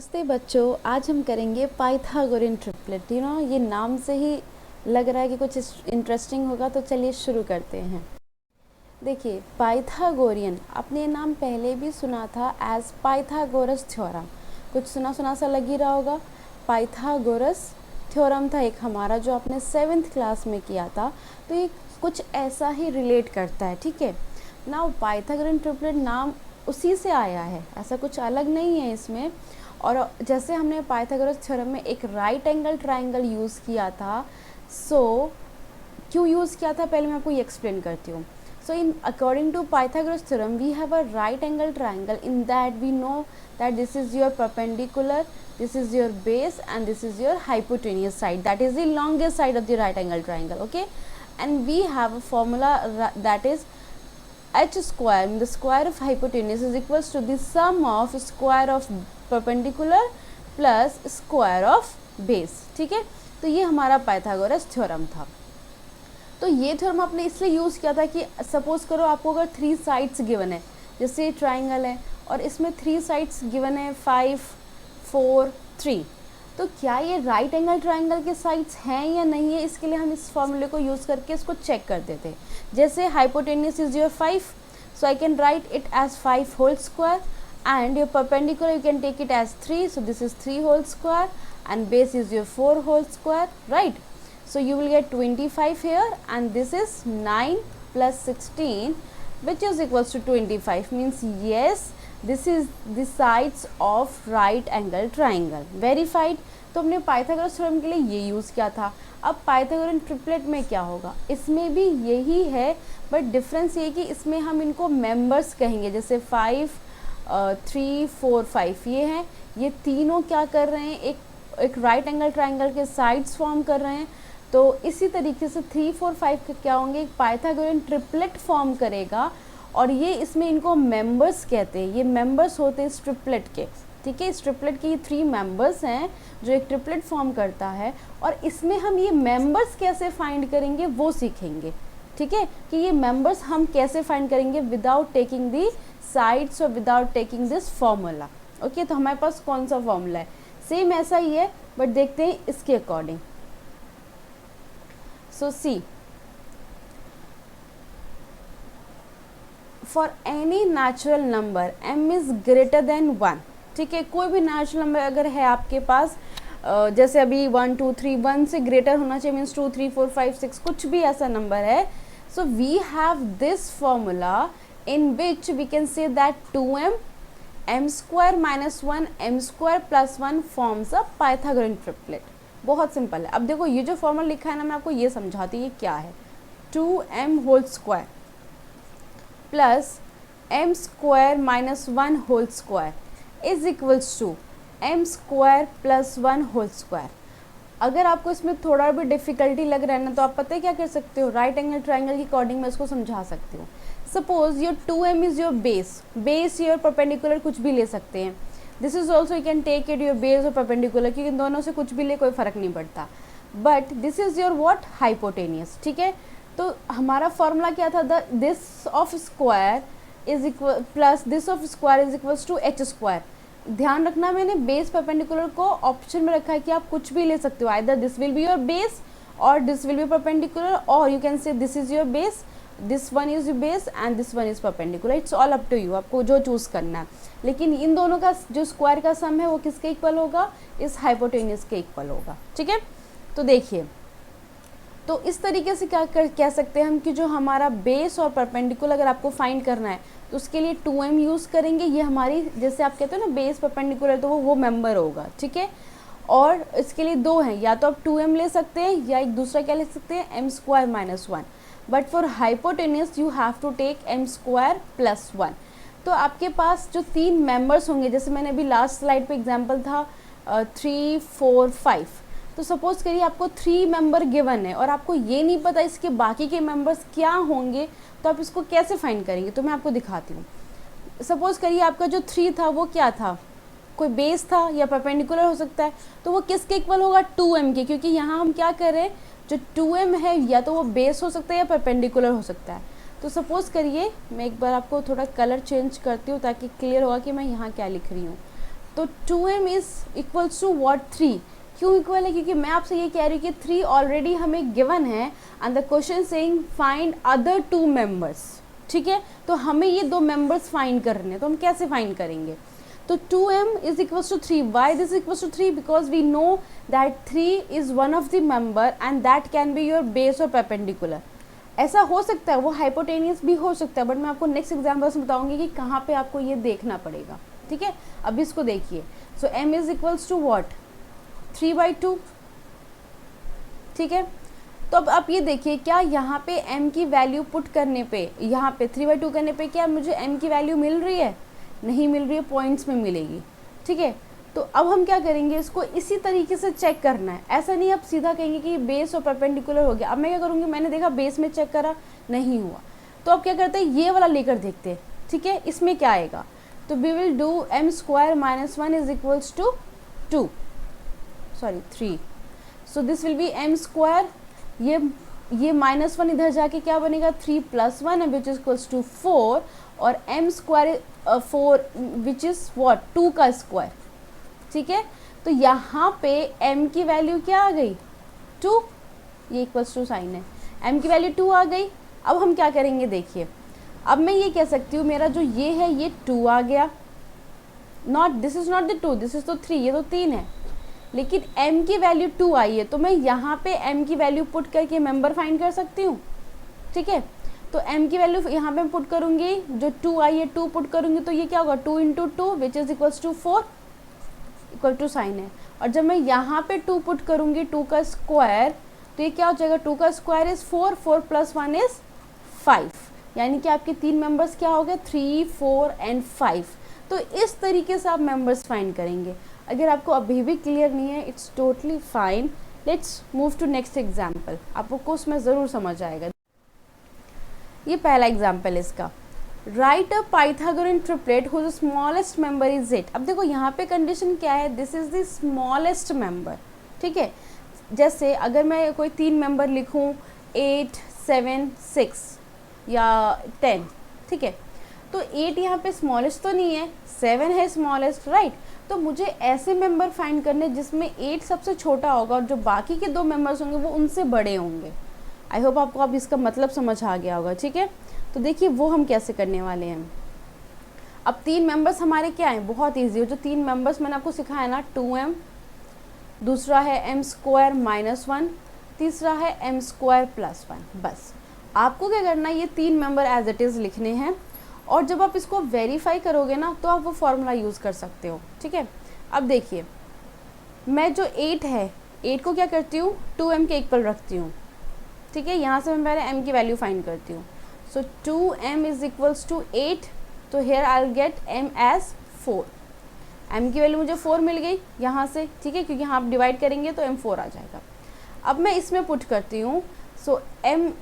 नमस्ते बच्चों, आज हम करेंगे पाइथागोरियन ट्रिपलेट। ये नाम से ही लग रहा है कि कुछ इंटरेस्टिंग होगा, तो चलिए शुरू करते हैं। देखिए, पाइथागोरियन आपने ये नाम पहले भी सुना था एज पाइथागोरस थ्योरम। कुछ सुना सुना सा लग ही रहा होगा। पाइथागोरस थ्योरम था एक हमारा, जो आपने 7th क्लास में किया था। तो ये कुछ ऐसा ही रिलेट करता है, ठीक है। नाउ पाइथागोरियन ट्रिपलेट नाम उसी से आया है, ऐसा कुछ अलग नहीं है इसमें। और जैसे हमने पाइथागोरस थ्योरम में एक राइट एंगल ट्राइंगल यूज़ किया था, सो क्यों यूज़ किया था पहले मैं आपको ये एक्सप्लेन करती हूँ। So in according to Pythagoras theorem we have a right angle triangle, in that we know that this is your perpendicular, this is your base, and this is your hypotenuse side, that is the longest side of the right angle triangle. Okay, and we have a formula that is h square, the square of hypotenuse is equals to the sum of square of perpendicular plus square of base. ठीक है, तो ये हमारा Pythagoras theorem था। तो ये theorem आपने इसलिए यूज़ किया था कि सपोज करो आपको अगर 3 साइड्स गिवन है, जैसे ट्राइंगल है और इसमें 3 साइड्स गिवन है 5, 4, 3, तो क्या ये राइट एंगल ट्राइंगल के साइड्स हैं या नहीं है, इसके लिए हम इस फॉर्मूले को यूज़ करके इसको चेक करते थे। जैसे hypotenuse is your 5, so I can write it as 5 whole square, and your perpendicular you can take it as 3, so this is 3 whole square, and base is your 4 whole square, right. So you will get 25 here, and this is 9 plus 16, which is equals to 25, means yes, this is the sides of right angle triangle. Verified। तो हमने Pythagoras theorem के लिए ये use किया था। अब Pythagorean triplet में क्या होगा, इसमें भी यही है, बट डिफरेंस ये कि इसमें हम इनको मेंबर्स कहेंगे। जैसे 5, 3, 4, 5 ये हैं, ये तीनों क्या कर रहे हैं, एक राइट एंगल ट्राइंगल के साइड्स फॉर्म कर रहे हैं। तो इसी तरीके से 3, 4, 5 के क्या होंगे, एक पाइथागोरियन ट्रिपलेट फॉर्म करेगा, और ये इसमें इनको मेंबर्स कहते हैं। ये मेंबर्स होते हैं इस ट्रिपलेट के, ठीक है। इस ट्रिपलेट के ये 3 मेंबर्स हैं जो एक ट्रिपलेट फॉर्म करता है, और इसमें हम ये मेंबर्स कैसे फाइंड करेंगे वो सीखेंगे, ठीक है, कि ये मेंबर्स हम कैसे फाइंड करेंगे विदाउट टेकिंग दी साइड्स और without taking this formula. Okay, तो हमारे पास कौन सा फॉर्मूला है, सेम ऐसा ही है, बट देखते हैं इसके according. So see, for any natural number m is greater than 1, ठीक है। कोई भी नेचुरल नंबर अगर है आपके पास, जैसे अभी 1, 2, 3, 1 से ग्रेटर होना चाहिए, मीन्स 2, 3, 4, 5, 6 कुछ भी ऐसा नंबर है, so we have this formula in which we can say that 2m m square minus 1 m square plus 1 forms a Pythagorean triplet। बहुत सिंपल है। अब देखो ये जो फॉर्मूला लिखा है ना, मैं आपको ये समझाती हूँ ये क्या है। 2m whole square plus m square minus 1 whole square is equals to m square plus 1 whole square. अगर आपको इसमें थोड़ा भी डिफिकल्टी लग रहा है ना, तो आप पता है क्या कर सकते हो, राइट एंगल ट्राइंगल के अकॉर्डिंग मैं इसको समझा सकती हूँ। Suppose your 2m is your base your perpendicular कुछ भी ले सकते हैं। This is also you can take it your base और परपेंडिकुलर, क्योंकि इन दोनों से कुछ भी ले कोई फ़र्क नहीं पड़ता। But this is your what, hypotenuse, ठीक है। तो हमारा फॉर्मूला क्या था, this of square is equal plus this of square is equals to h square. ध्यान रखना, मैंने बेस परपेंडिकुलर को ऑप्शन में रखा है कि आप कुछ भी ले सकते हो, either this will be your base और दिस विल बी परपेंडिकुलर, और you can say this is your base, this one is base and this one is perpendicular. It's all up to you, आपको जो choose करना है। लेकिन इन दोनों का जो स्क्वायर का सम है वो किसके इक्वल होगा, इस हाइपोटेन्यूस के इक्वल होगा, ठीक है। तो देखिए, तो इस तरीके से क्या कह सकते हैं हम कि जो हमारा बेस और परपेंडिकुलर अगर आपको फाइंड करना है, तो उसके लिए 2m यूज़ करेंगे। ये हमारी, जैसे आप कहते हो ना बेस परपेंडिकुलर, तो वो मेंबर होगा, ठीक है। और इसके लिए 2 हैं, या तो आप 2m ले सकते हैं या एक दूसरा क्या ले सकते हैं, m square minus 1। But for hypotenuse you have to take m square plus 1। तो आपके पास जो 3 मेंबर्स होंगे, जैसे मैंने अभी लास्ट स्लाइड पे एग्जांपल था 3, 4, 5, तो सपोज करिए आपको 3 मेंबर गिवन है और आपको ये नहीं पता इसके बाकी के मेंबर्स क्या होंगे, तो आप इसको कैसे फाइंड करेंगे, तो मैं आपको दिखाती हूँ। सपोज करिए आपका जो 3 था वो क्या था, कोई बेस था या परपेंडिकुलर हो सकता है, तो वो किसके इक्वल होगा, 2m के, क्योंकि यहाँ हम क्या कर रहे हैं, जो 2m है या तो वो बेस हो सकता है या परपेंडिकुलर हो सकता है। तो सपोज़ करिए मैं एक बार आपको थोड़ा कलर चेंज करती हूँ ताकि क्लियर होगा कि मैं यहाँ क्या लिख रही हूँ। तो 2m is equals to what 3। क्यों इक्वल है? क्योंकि मैं आपसे ये कह रही हूँ कि 3 ऑलरेडी हमें गिवन है and the question saying find other 2 members. ठीक है, तो हमें ये 2 मेंबर्स फाइंड करने हैं, तो हम कैसे फाइंड करेंगे? तो 2m is equals to 3। Why this equals to 3? Because we know that 3 is one of the member and that can be your base और परपेंडिकुलर। ऐसा हो सकता है, वो हाइपोटेनियस भी हो सकता है, बट मैं आपको नेक्स्ट एग्जाम्पल्स में बताऊंगी कि कहाँ पे आपको ये देखना पड़ेगा। ठीक है, अब इसको देखिए। So m is equals to what 3/2। ठीक है, तो अब आप ये देखिए, क्या यहाँ पे m की वैल्यू पुट करने पे, यहाँ पे 3/2 करने पे क्या मुझे m की वैल्यू मिल रही है? नहीं मिल रही है, पॉइंट्स में मिलेगी। ठीक है, तो अब हम क्या करेंगे, इसको इसी तरीके से चेक करना है। ऐसा नहीं आप सीधा कहेंगे कि बेस और परपेंडिकुलर हो गया। अब मैं क्या करूँगी, मैंने देखा बेस में चेक करा नहीं हुआ, तो अब क्या करते हैं, ये वाला लेकर देखते हैं। ठीक है, इसमें क्या आएगा, तो we will do m² - 1 is equals to 2, sorry 3। So this will be m², ये -1 इधर जाके क्या बनेगा 3 + 1 विच इज इक्वल्स टू 4, और m² 4 विच इज व्हाट 2 का स्क्वायर। ठीक है, तो यहाँ पे m की वैल्यू क्या आ गई 2, ये इक्वल्स टू साइन है, m की वैल्यू 2 आ गई। अब हम क्या करेंगे, देखिए अब मैं ये कह सकती हूँ मेरा जो ये है ये 2 आ गया, not this is not the 2, this is तो 3, ये तो 3 है, लेकिन m की वैल्यू 2 आई है, तो मैं यहाँ पे m की वैल्यू पुट करके मेंबर फाइंड कर सकती हूँ। ठीक है, तो m की वैल्यू यहाँ पे पुट करूँगी, जो 2 आई है 2 पुट करूँगी, तो ये क्या होगा 2 × 2 which is equals to 4 equal to sign है। और जब मैं यहाँ पे 2 पुट करूँगी 2 का स्क्वायर, तो ये क्या हो जाएगा 2 का स्क्वायर इज 4, 4 + 1 इज 5, यानी कि आपके 3 मेंबर्स क्या हो गए 3, 4 एंड 5। तो इस तरीके से आप मेंबर्स फाइंड करेंगे। अगर आपको अभी भी क्लियर नहीं है, it's totally fine, let's move to next example, आपको उसमें ज़रूर समझ आएगा। ये पहला एग्जाम्पल है इसका, write a Pythagorean triplet whose smallest member is 8। अब देखो यहाँ पे कंडीशन क्या है, this is the smallest member. ठीक है, जैसे अगर मैं कोई 3 मेंबर लिखूँ 8, 7, 6 या 10, ठीक है, तो 8 यहाँ पे स्मॉलेस्ट तो नहीं है, 7 है स्मॉलेस्ट, राइट। तो मुझे ऐसे मेंबर फाइंड करने जिसमें 8 सबसे छोटा होगा और जो बाकी के 2 मेंबर्स होंगे वो उनसे बड़े होंगे। आई होप आपको अब इसका मतलब समझ आ गया होगा। ठीक है, तो देखिए वो हम कैसे करने वाले हैं। अब 3 मेंबर्स हमारे क्या हैं, बहुत ईजी हो, जो 3 मेंबर्स मैंने आपको सिखाया ना, 2m, दूसरा है m² - 1, तीसरा है m² + 1। बस आपको क्या करना है, ये 3 मेंबर एज इट इज़ लिखने हैं, और जब आप इसको वेरीफाई करोगे ना तो आप वो फॉर्मूला यूज़ कर सकते हो। ठीक है, अब देखिए मैं जो 8 है, 8 को क्या करती हूँ 2m के इक्वल रखती हूँ। ठीक है, यहाँ से मैं पहले m की वैल्यू फाइंड करती हूँ। सो 2m इज इक्वल्स टू 8, तो here I will get m as 4। m की वैल्यू मुझे 4 मिल गई यहाँ से। ठीक है, क्योंकि यहाँ आप डिवाइड करेंगे तो m 4 आ जाएगा। अब मैं इसमें पुट करती हूँ, सो m²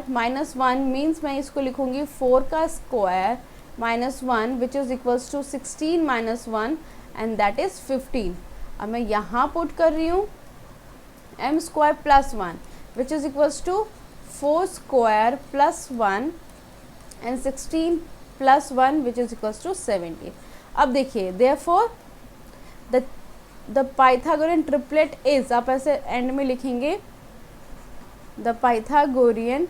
- 1 मीन्स मैं इसको लिखूँगी 4 का square -1 which is equals to 16 - 1 and that is 15। अब मैं यहाँ पुट कर रही हूँ m² + 1 which is equals to 4² + 1 and 16 + 1 which is equals to 17। अब देखिए therefore the Pythagorean triplet is, आप ऐसे एंड में लिखेंगे the Pythagorean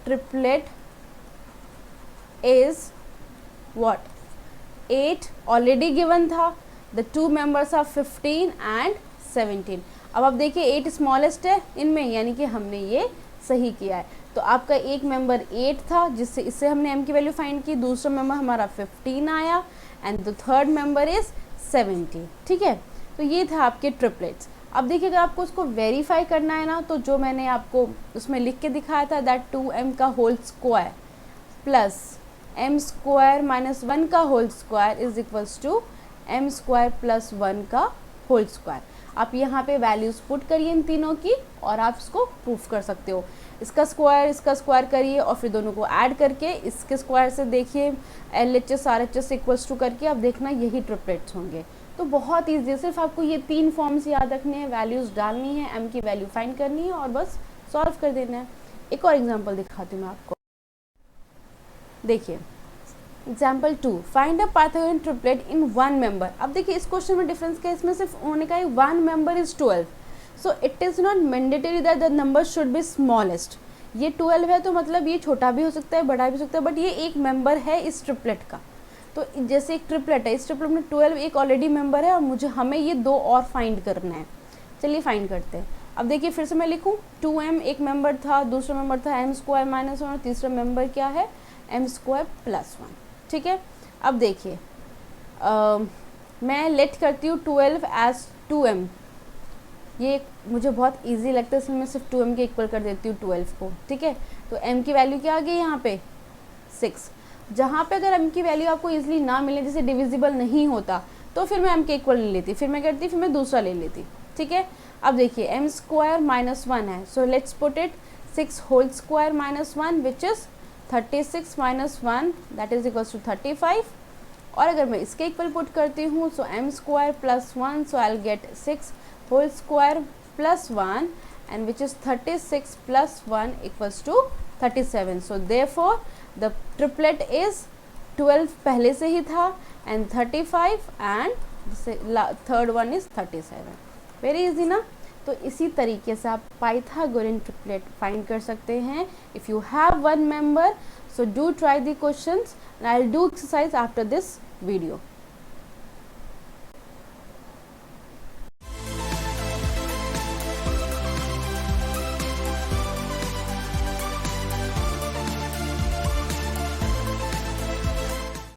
triplet is what 8 already given था, the 2 members are 15 and 17। अब आप देखिए 8 स्मॉलेस्ट है इनमें, यानी कि हमने ये सही किया है। तो आपका एक मेंबर 8 था, जिससे इससे हमने m की वैल्यू फाइंड की, दूसरा मेंबर हमारा 15 आया and the third member is 70। ठीक है, तो ये था आपके ट्रिपलेट्स। अब देखिए अगर आपको उसको वेरीफाई करना है ना, तो जो मैंने आपको उसमें लिख के दिखाया था दैट 2m का होल स्क्वायर प्लस m² - 1 का whole square is equals to m² + 1 का होल स्क्वायर। आप यहाँ पे वैल्यूज़ पुट करिए इन तीनों की और आप इसको प्रूफ कर सकते हो। इसका स्क्वायर करिए और फिर दोनों को ऐड करके इसके स्क्वायर से देखिए LHS RHS इक्वल्स टू करके आप देखना यही ट्रिपलेट्स होंगे। तो बहुत ईजी है, सिर्फ आपको ये 3 फॉर्म्स याद रखने हैं, वैल्यूज़ डालनी है, m की वैल्यू फाइंड करनी है और बस सॉल्व कर देना है। एक और एग्जाम्पल दिखाती हूँ मैं आपको। देखिए example 2, find a Pythagorean triplet in one member. अब देखिए इस क्वेश्चन में डिफरेंस क्या है, इसमें सिर्फ उन्होंने कहा one member is 12, so it is not mandatory that the number should be smallest. ये 12 है तो मतलब ये छोटा भी हो सकता है बड़ा भी हो सकता है, बट ये एक मेंबर है इस ट्रिपलेट का। तो जैसे एक ट्रिपलेट है, इस ट्रिपलेट में 12 एक ऑलरेडी मेंबर है और हमें ये 2 और फाइंड करना है। चलिए फाइंड करते हैं। अब देखिए फिर से मैं लिखूँ, 2m एक मेंबर था, दूसरा मेंबर था m² -1 और तीसरा मेंबर क्या है m² +1। ठीक है, अब देखिए मैं लेट करती हूँ 12 एज 2m। ये मुझे बहुत इजी लगता है, इसलिए मैं सिर्फ 2m के इक्वल कर देती हूँ 12 को। ठीक है, तो m की वैल्यू क्या आ गई यहाँ पे 6। जहाँ पे अगर m की वैल्यू आपको इजीली ना मिले, जैसे डिविजिबल नहीं होता, तो फिर मैं m के इक्वल ले लेती, फिर मैं करती फिर मैं दूसरा ले लेती। ठीक है, अब देखिए m² -1 है, so let's put it 6 whole square -1 which is 36 -1 that is equals to 35। और अगर मैं इसके इक्वल पुट करती हूँ, so m² +1, so I will get 6 whole square +1 and which is 36 + 1 equals to 37. So therefore the triplet is 12 पहले से ही था and 35 and third one is 37. Very easy ना। तो इसी तरीके से आप पाइथागोरियन ट्रिपलेट फाइंड कर सकते हैं if you have one member. So do try the questions and I'll do exercise after this video.